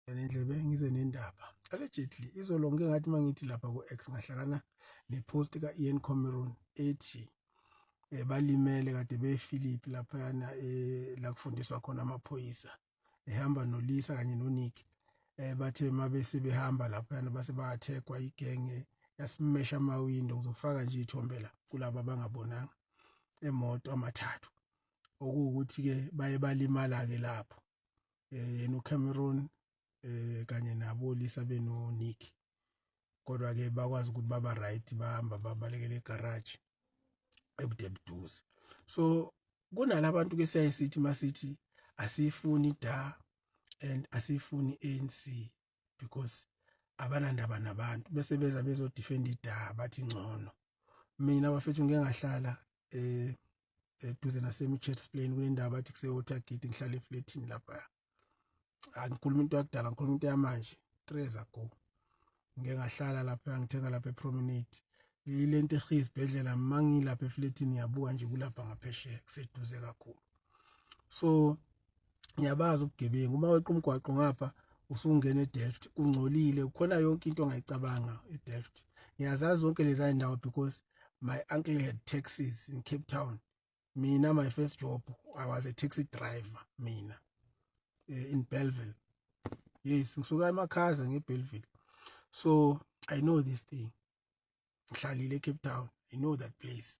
Nendlebe ngize nendaba. Allegedly izolo ngike ngathi mangithi lapha ku-X ngahlangana nepost ka-Ian Cameron ethi balimele kade beFilip laphayana la kufundiswa khona amaphoyisa ehamba noLisa kanye noNick bathe mabese behamba laphayana base bayathekwa igenge yasimesha amawindo ngizofaka nje ithombe la kulabo abangabonanga emoto amathathu okuwukuthi ke baye balimala ke lapho yena uCameron kanye nabo Lisa benoNick kodwa ke bakwazi ukuthi baba right bahamba babalekele egarage ebudebuduze. So kunalabantu ke siyayisithi masithi asifuni da and asifuni ANC because abanandaba nabantu bese beza bezodefend ida bathi ngcono. Mina bafethu ngeke ngahlala eduze naseMichet's Plain kunendaba bathi kuseWatergate ngihlala eflatini lapha. Angikhuluma into yakudala ngikhuluma into yamanje 3 years ago. Ngeke ngahlala lapha ngithenga lapha ePromenade. Ilento ehizibhedlela mangilapha eflatini ngiyabuka nje kulapha ngaphesheya kuseduze kakhulu. So ngiyabaza ubugebengu uma weqa umgwaqo ngapha usungena eDelft kungcolile kukhona yonke into ongayicabanga eDelft. Ngiyazazi zonke lezi ndawo because my uncle had taxis in Cape Town. Mina my first job I was a taxi driver mina in Bellville. Yes, ngisuka eMakhaza ngeBellville. So I know this thing. Ngihlalile eCape Town. I know that place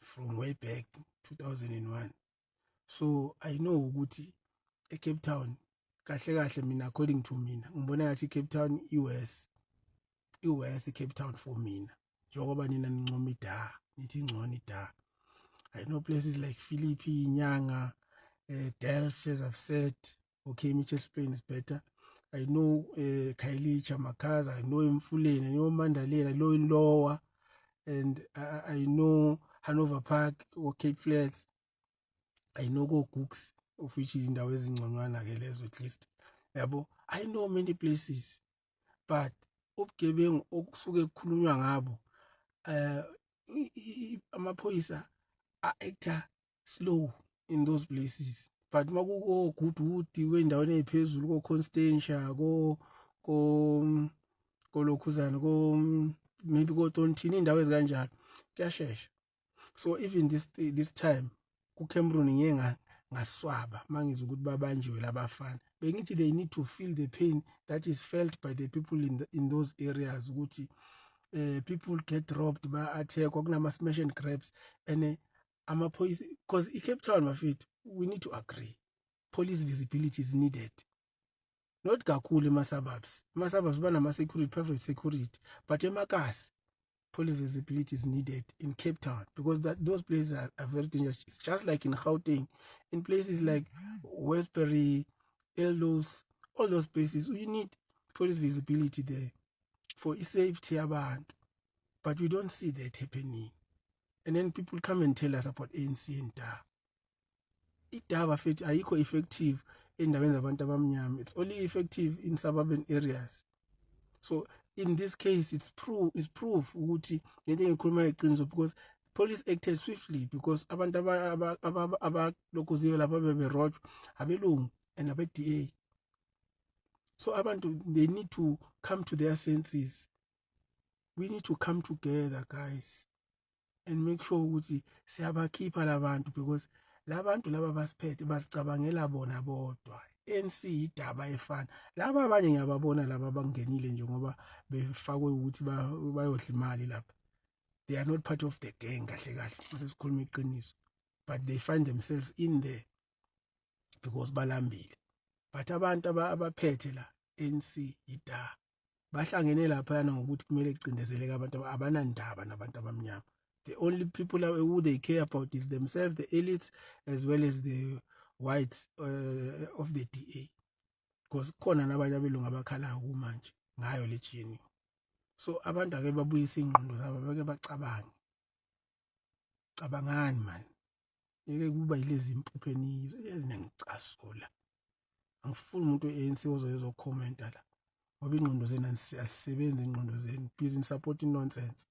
from way back 2001. So I know ukuthi eCape Town kahle kahle mina according to mina ngibona ngathi Cape Town iWest iCape Town for mina njengoba nina nincoma ida nithi ngcono ida. I know places like Philippi, Nyanga, Delft, as I've said. Okay, Mitchell's Plain is better. I know Khayelitsha, Makhaza, I know Mfuleni, I know Mandaleni, I know in Lower, and I know Hanover Park or Cape Flats. I know Go Cooks, of which indawo ezingconywana ke lezo at least. Yabo, I know many places. But ubugebengu okusuke kukhulunywa ngabo amaphoyisa actor slow in those places. But makuko Goodwood kwendaweni eziphezulu ko Constantia ko lokhuzana ko maybe ko Tontini indawo ezikanjalo kuyashesha. So even this time ku Cameroon ngeke ngaswaba mangizwe ukuthi babanjiwe labafana. Bengithi they need to feel the pain that is felt by the people in those areas ukuthi people get robbed by attack kunama smash and grabs and amaphoyisa because iCape Town mafethu we need to agree police visibility is needed, not kakhulu ema-suburbs banama security, private security, but emakasi police visibility is needed in Cape Town because those places are very dangerous. It's just like in Gauteng, in places like Westbury, Eldos, all those places you need police visibility there for safety abantu, but we don't see that happening. And then people come and tell us about ANC and DA. Idaba fethu ayikho effective endaweni zabantu abamnyama. It's only effective in suburban areas. So in this case it's proof ukuthi ngeke ngikhuluma iqiniso because police acted swiftly because abantu abalokhuziwe lapha beberojwa abelungu and abe-DA. So abantu they need to come to their senses. We need to come together guys and make sure ukuthi siyabakhipha labantu because labantu laba basiphethe basicabangela bona bodwa. ANC idaba efana laba abanye ngiyababona laba abangenile nje ngoba befakwe ukuthi bayodla imali lapha. They are not part of the gang kahle kahle masesikhuluma iqiniso, but they find themselves in there because balambile. But abantu abaphethe la ANC ida bahlangene lapha yana ngokuthi kumele kucindezeleke abantu abanandaba nabantu abamnyama. The only people who they care about is themselves, the elites, as well as the whites of the DA. Because khona nabanye abelungu abakhalayo kumanje ngayo le GNU. So abantu ake babuyise ingqondo zabo bake bacabange. Cabangani man. Yeke kuba yilezi imphupheni ezinengicasula. Angifuni umuntu ANC ozokhomenta la. Ngoba ingqondo zena asisebenzi ingqondo zenu. Busy supporting nonsense.